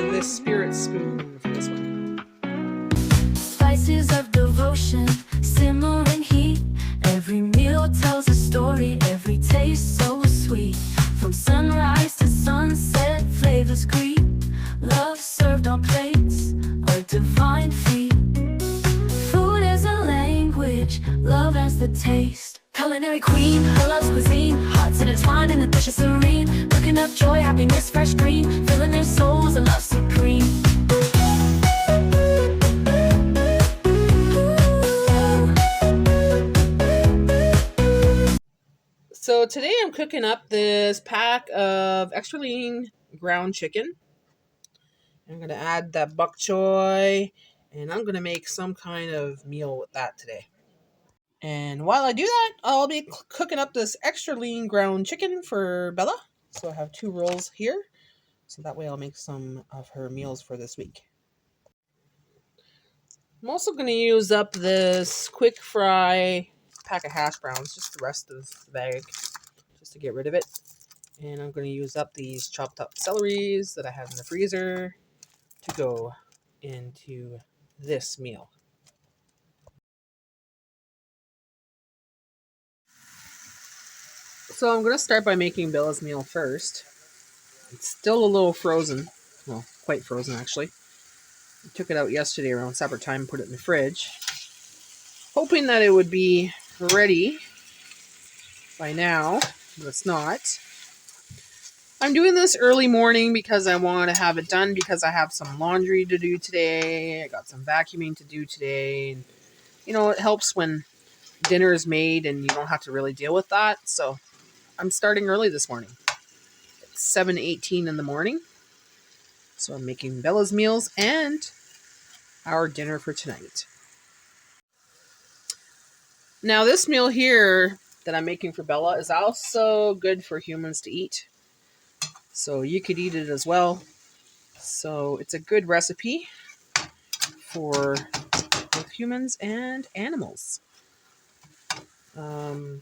this spirit spoon for this one. Spices of devotion, simmering heat. Every meal tells a story, every taste so sweet. From sunrise to sunset, flavors greet. Love served on plates, a divine feast. Food is a language, love as the taste. Culinary queen, her love's cuisine. Hearts intertwined in the dish is serene. Cooking up joy, happiness, fresh green. Filling their souls, a love supreme. So today I'm cooking up this pack of extra lean ground chicken. I'm going to add that bok choy, and I'm going to make some kind of meal with that today. And while I do that, I'll be cooking up this extra lean ground chicken for Bella. So I have 2 rolls here. So that way I'll make some of her meals for this week. I'm also going to use up this quick fry pack of hash browns, just the rest of the bag, just to get rid of it. And I'm going to use up these chopped up celeries that I have in the freezer to go into this meal. So I'm going to start by making Bella's meal first. It's still a little frozen. Well, quite frozen actually. I took it out yesterday around supper time and put it in the fridge, hoping that it would be ready by now, but it's not. I'm doing this early morning because I want to have it done because I have some laundry to do today. I got some vacuuming to do today. And, you know, it helps when dinner is made and you don't have to really deal with that. So I'm starting early this morning. It's 7:18 in the morning. So I'm making Bella's meals and our dinner for tonight. Now this meal here that I'm making for Bella is also good for humans to eat. So you could eat it as well. So it's a good recipe for both humans and animals. Bella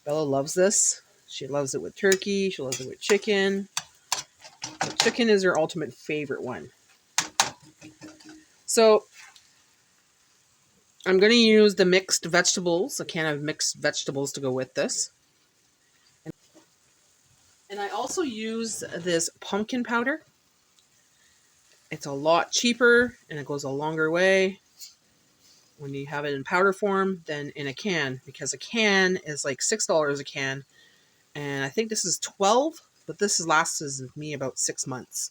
loves this. She loves it with turkey. She loves it with chicken. But chicken is her ultimate favorite one. So I'm going to use the mixed vegetables, a can of mixed vegetables to go with this. And I also use this pumpkin powder. It's a lot cheaper and it goes a longer way when you have it in powder form than in a can, because a can is like $6 a can. And I think this is 12, but this lasts me about 6 months.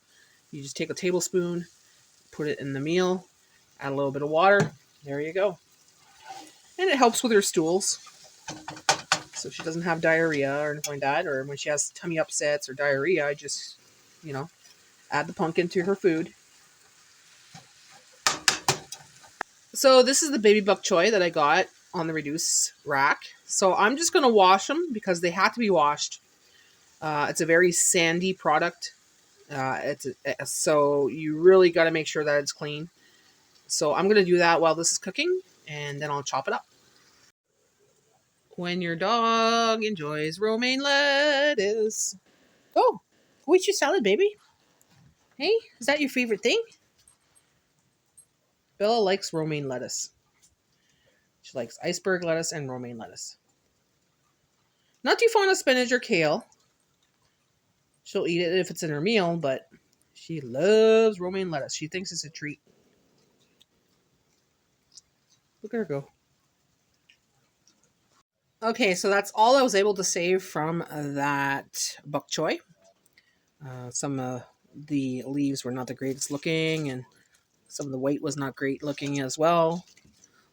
You just take a tablespoon, put it in the meal, add a little bit of water. There you go. And it helps with her stools. So she doesn't have diarrhea or anything like that. Or when she has tummy upsets or diarrhea, I just, add the pumpkin to her food. So this is the baby bok choy that I got on the reduce rack. So I'm just going to wash them because they have to be washed. It's a very sandy product. So you really got to make sure that it's clean. So I'm going to do that while this is cooking, and then I'll chop it up. When your dog enjoys romaine lettuce. Oh, go eat your salad, baby. Hey, is that your favorite thing? Bella likes romaine lettuce. She likes iceberg lettuce and romaine lettuce. Not too fond of spinach or kale. She'll eat it if it's in her meal, but she loves romaine lettuce. She thinks it's a treat. Look at her go. Okay, so that's all I was able to save from that bok choy. Some of the leaves were not the greatest looking, and some of the white was not great looking as well.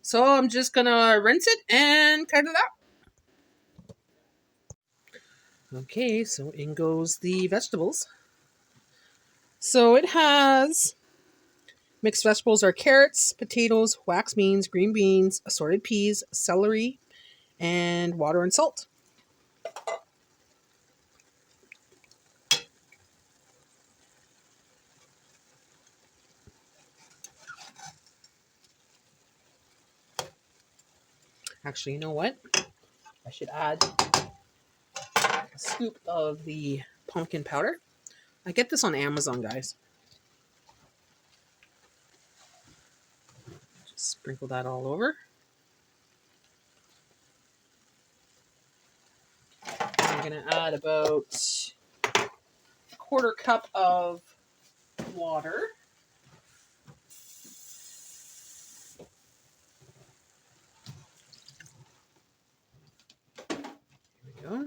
So I'm just gonna rinse it and cut it up. Okay, so in goes the vegetables. So it has mixed vegetables are carrots, potatoes, wax beans, green beans, assorted peas, celery, and water and salt. Actually, you know what? I should add a scoop of the pumpkin powder. I get this on Amazon, guys. Just sprinkle that all over. I'm going to add about a quarter cup of water. There we go.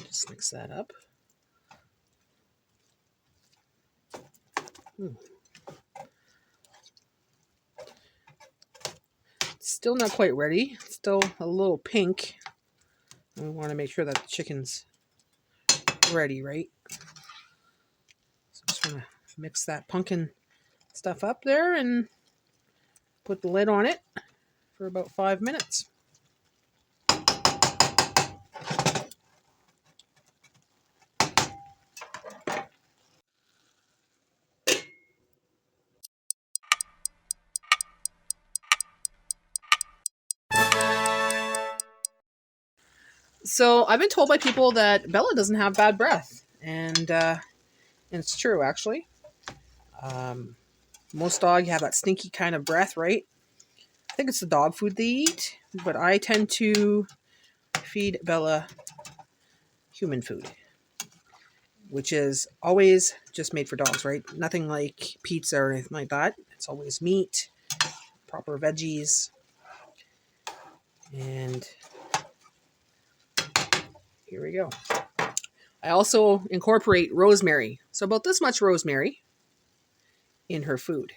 Just mix that up. It's still not quite ready. It's still a little pink. We want to make sure that the chicken's ready, right? So I'm just going to mix that pumpkin stuff up there and put the lid on it for about 5 minutes. So I've been told by people that Bella doesn't have bad breath, and it's true actually. Most dogs have that stinky kind of breath, right? I think it's the dog food they eat, but I tend to feed Bella human food, which is always just made for dogs, right? Nothing like pizza or anything like that. It's always meat, proper veggies, and here we go. I also incorporate rosemary. So about this much rosemary in her food.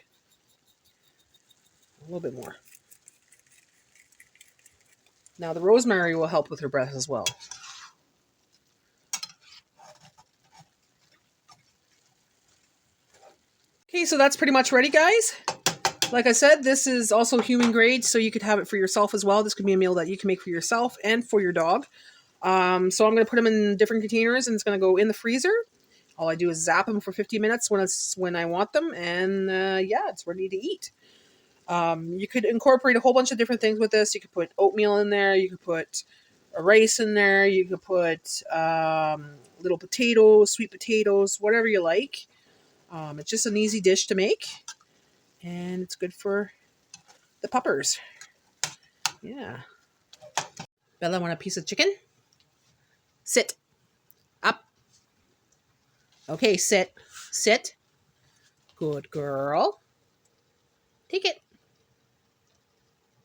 A little bit more. Now the rosemary will help with her breath as well. Okay, so that's pretty much ready, guys. Like I said, this is also human grade, so you could have it for yourself as well. This could be a meal that you can make for yourself and for your dog. So I'm going to put them in different containers, and it's going to go in the freezer. All I do is zap them for 50 minutes when I want them, and yeah, it's ready to eat. You could incorporate a whole bunch of different things with this. You could put oatmeal in there. You could put a rice in there. You could put little potatoes, sweet potatoes, whatever you like. It's just an easy dish to make, and it's good for the puppers. Yeah. Bella, want a piece of chicken? Sit. Up. Okay, sit. Sit. Good girl. Take it.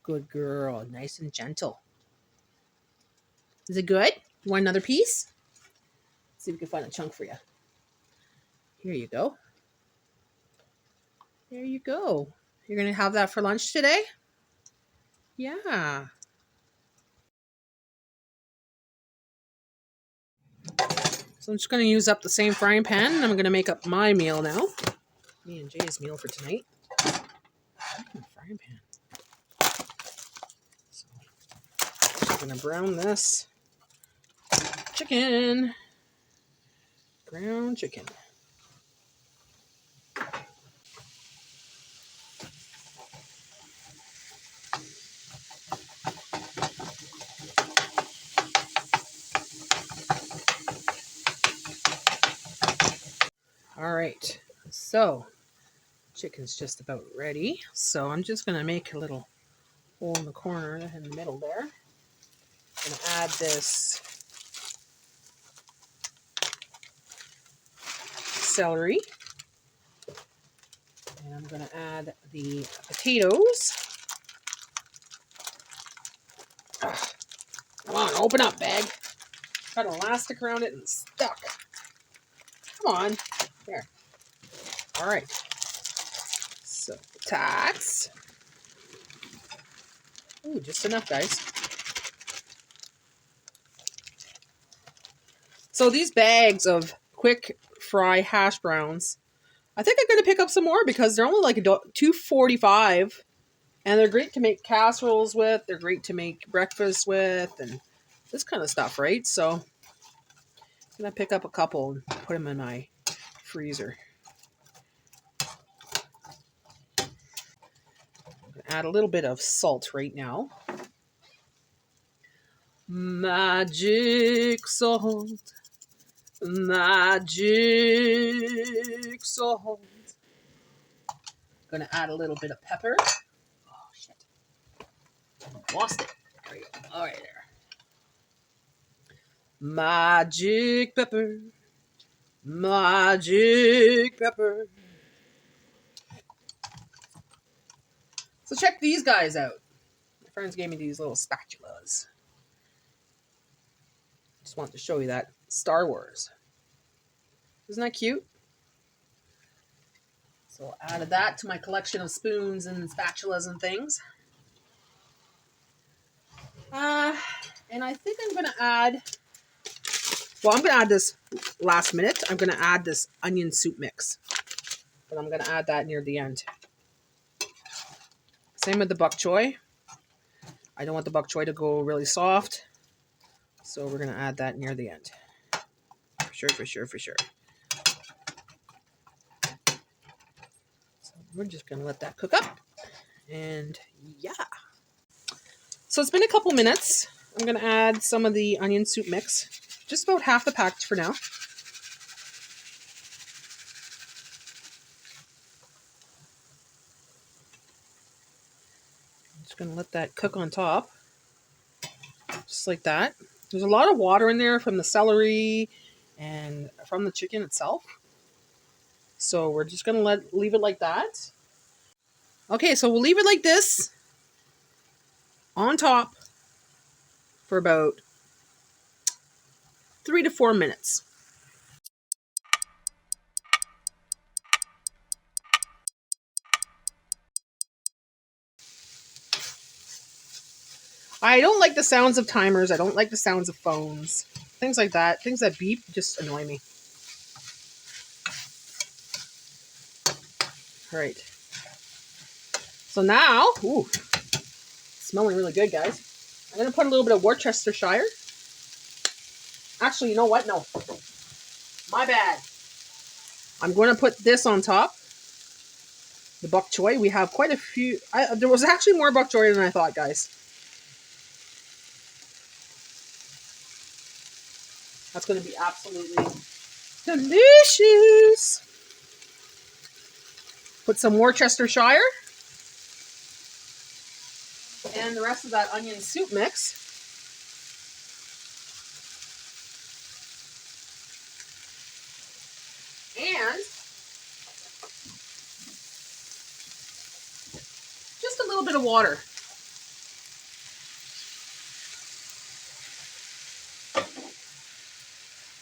Good girl. Nice and gentle. Is it good? You want another piece? Let's see if we can find a chunk for you. Here you go. There you go. You're going to have that for lunch today? Yeah. So I'm just going to use up the same frying pan, and I'm going to make up my meal now. Me and Jay's meal for tonight. Frying pan. So I'm going to brown this chicken. Ground chicken. All right, so chicken's just about ready. So I'm just going to make a little hole in the corner in the middle there. I'm going to add this celery. And I'm going to add the potatoes. Ugh. Come on, open up, bag. Got elastic around it and stuck. Come on. There. All right. So, potatoes. Ooh, just enough, guys. So these bags of quick fry hash browns, I think I'm going to pick up some more because they're only like $2.45, and they're great to make casseroles with. They're great to make breakfast with, and this kind of stuff, right? So I'm going to pick up a couple and put them in my freezer. I'm going to add a little bit of salt right now. Magic salt. magic salt. Gonna add a little bit of pepper. Oh shit. Lost it. There we go. Alright there. Magic pepper. Magic pepper. So check these guys out. My friends gave me these little spatulas. Just wanted to show you that. Star Wars. Isn't that cute? So I added that to my collection of spoons and spatulas and things. And I think I'm going to add... Well, I'm going to add this last minute. I'm going to add this onion soup mix. But I'm going to add that near the end. Same with the bok choy. I don't want the bok choy to go really soft. So we're going to add that near the end. For sure, for sure, for sure. So we're just going to let that cook up. And yeah. So it's been a couple minutes. I'm going to add some of the onion soup mix. Just about half the package for now. I'm just going to let that cook on top. Just like that. There's a lot of water in there from the celery and from the chicken itself. So we're just going to leave it like that. Okay, so we'll leave it like this on top for about 3 to 4 minutes. I don't like the sounds of timers. I don't like the sounds of phones. Things like that. Things that beep just annoy me. All right. So now, ooh, smelling really good, guys. I'm going to put a little bit of Worcestershire. Actually, you know what? No. My bad. I'm going to put this on top. The bok choy. We have quite a few. There was actually more bok choy than I thought, guys. That's going to be absolutely delicious. Put some Worcestershire. And the rest of that onion soup mix. And just a little bit of water.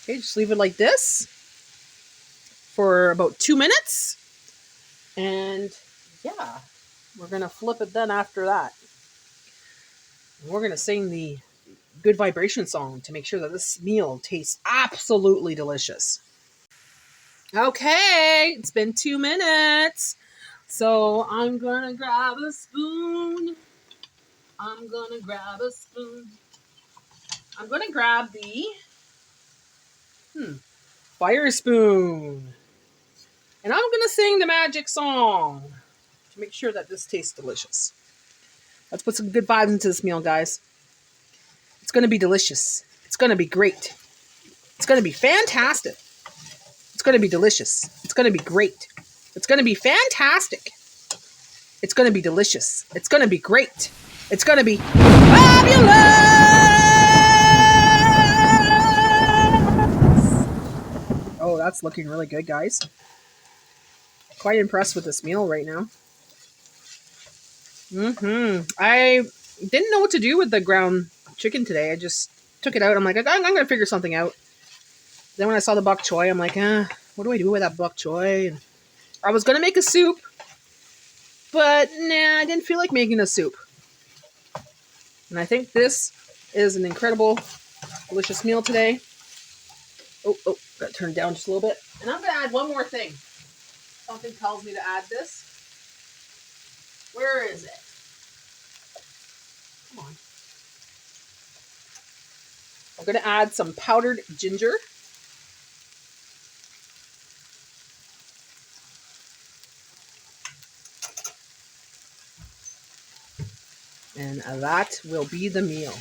Okay, just leave it like this for about 2 minutes. And yeah, we're going to flip it then after that. And we're going to sing the good vibration song to make sure that this meal tastes absolutely delicious. Okay, it's been 2 minutes. So I'm going to grab a spoon. I'm going to grab a spoon. I'm going to grab the fire spoon. And I'm going to sing the magic song to make sure that this tastes delicious. Let's put some good vibes into this meal, guys. It's going to be delicious. It's going to be great. It's going to be fantastic. It's going to be delicious. It's going to be great. It's going to be fantastic. It's going to be delicious. It's going to be great. It's going to be fabulous. Oh, that's looking really good, guys. Quite impressed with this meal right now. I didn't know what to do with the ground chicken today. I just took it out. I'm like, I'm going to figure something out. Then when I saw the bok choy, I'm like, what do I do with that bok choy? And I was going to make a soup, but nah, I didn't feel like making a soup. And I think this is an incredible, delicious meal today. Oh, got to turn it down just a little bit. And I'm going to add one more thing. Something tells me to add this. Where is it? Come on. I'm going to add some powdered ginger. And that will be the meal.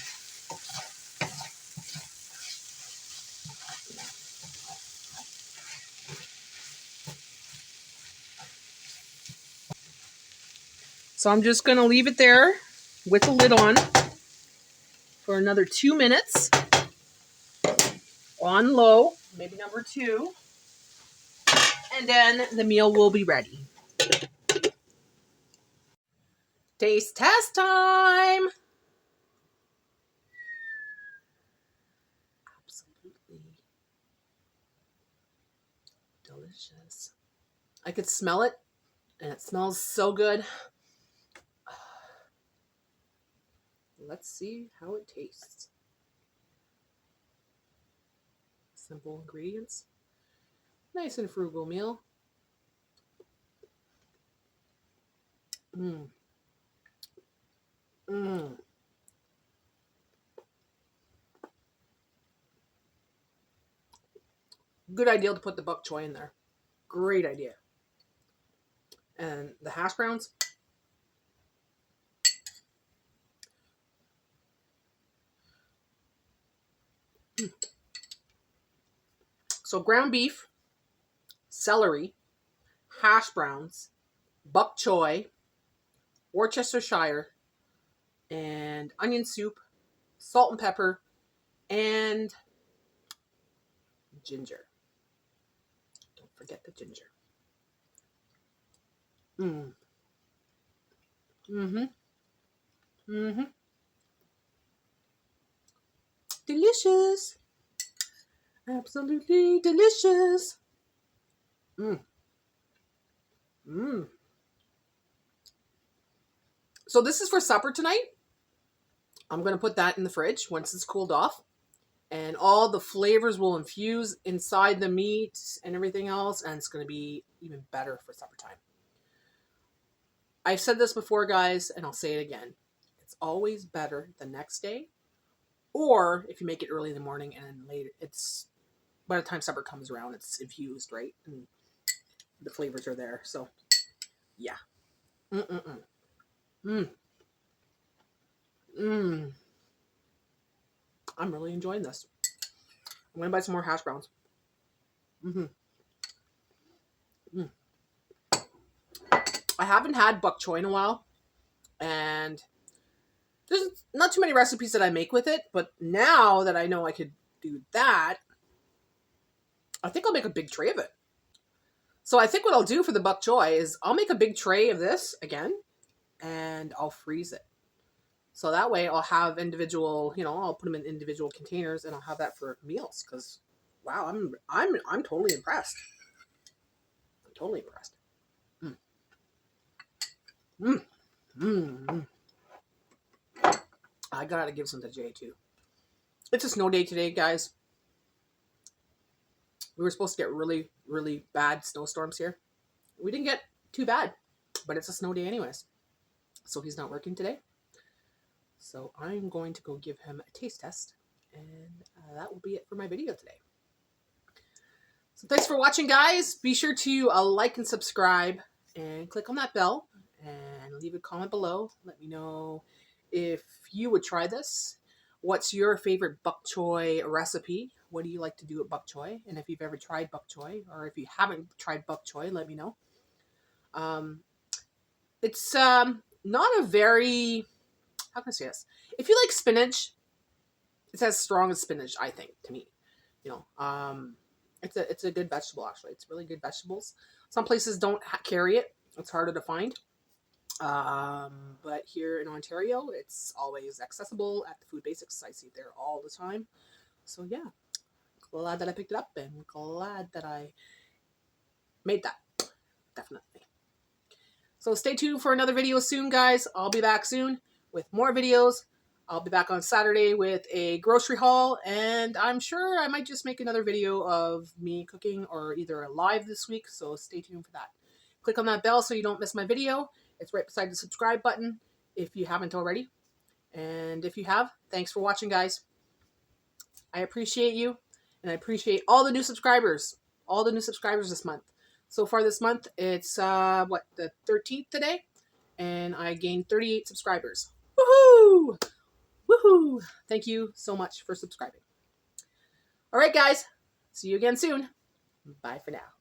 So I'm just going to leave it there with the lid on for another 2 minutes on low, maybe number 2. And then the meal will be ready. Taste test time. Absolutely delicious. I could smell it, and it smells so good. Let's see how it tastes. Simple ingredients. Nice and frugal meal. Mmm. Mmm. Good idea to put the bok choy in there. Great idea. And the hash browns. So ground beef, celery, hash browns, bok choy, Worcestershire, and onion soup, salt and pepper, and ginger. Don't forget the ginger. Mm. Mm-hmm. Mm-hmm. Delicious. Absolutely delicious. Mm. Mm. So this is for supper tonight. I'm going to put that in the fridge once it's cooled off. And all the flavors will infuse inside the meat and everything else. And it's going to be even better for supper time. I've said this before, guys, and I'll say it again. It's always better the next day. Or if you make it early in the morning and then later, it's by the time supper comes around, it's infused, right? And the flavors are there. So, yeah. Mm-mm-mm. Mm. Mm. I'm really enjoying this. I'm going to buy some more hash browns. Mm-hmm. Mm. I haven't had bok choy in a while. And there's not too many recipes that I make with it. But now that I know I could do that, I think I'll make a big tray of it. So I think what I'll do for the bok choy is I'll make a big tray of this again. And I'll freeze it. So that way I'll have individual, I'll put them in individual containers and I'll have that for meals. Because, wow, I'm totally impressed. I'm totally impressed. Mm. Mm. Mm. Mm. I gotta give some to Jay too. It's a snow day today, guys. We were supposed to get really, really bad snowstorms here. We didn't get too bad, but it's a snow day anyways. So he's not working today. So I'm going to go give him a taste test. And that will be it for my video today. So thanks for watching, guys. Be sure to like and subscribe and click on that bell and leave a comment below. Let me know if you would try this. What's your favorite bok choy recipe? What do you like to do at bok choy? And if you've ever tried bok choy, or if you haven't tried bok choy, let me know. It's not a very, how can I say this? If you like spinach, it's as strong as spinach, I think, to me. It's a good vegetable, actually. It's really good vegetables. Some places don't carry it. It's harder to find. But here in Ontario, it's always accessible at the Food Basics. I see it there all the time. So yeah, glad that I picked it up and glad that I made that. Definitely. So stay tuned for another video soon, guys. I'll be back soon with more videos. I'll be back on Saturday with a grocery haul, and I'm sure I might just make another video of me cooking or either a live this week, so stay tuned for that. Click on that bell so you don't miss my video. It's right beside the subscribe button if you haven't already. And if you have, thanks for watching, guys. I appreciate you, and I appreciate all the new subscribers. All the new subscribers this month. So far this month, it's, the 13th today? And I gained 38 subscribers. Woohoo! Woohoo! Thank you so much for subscribing. All right, guys. See you again soon. Bye for now.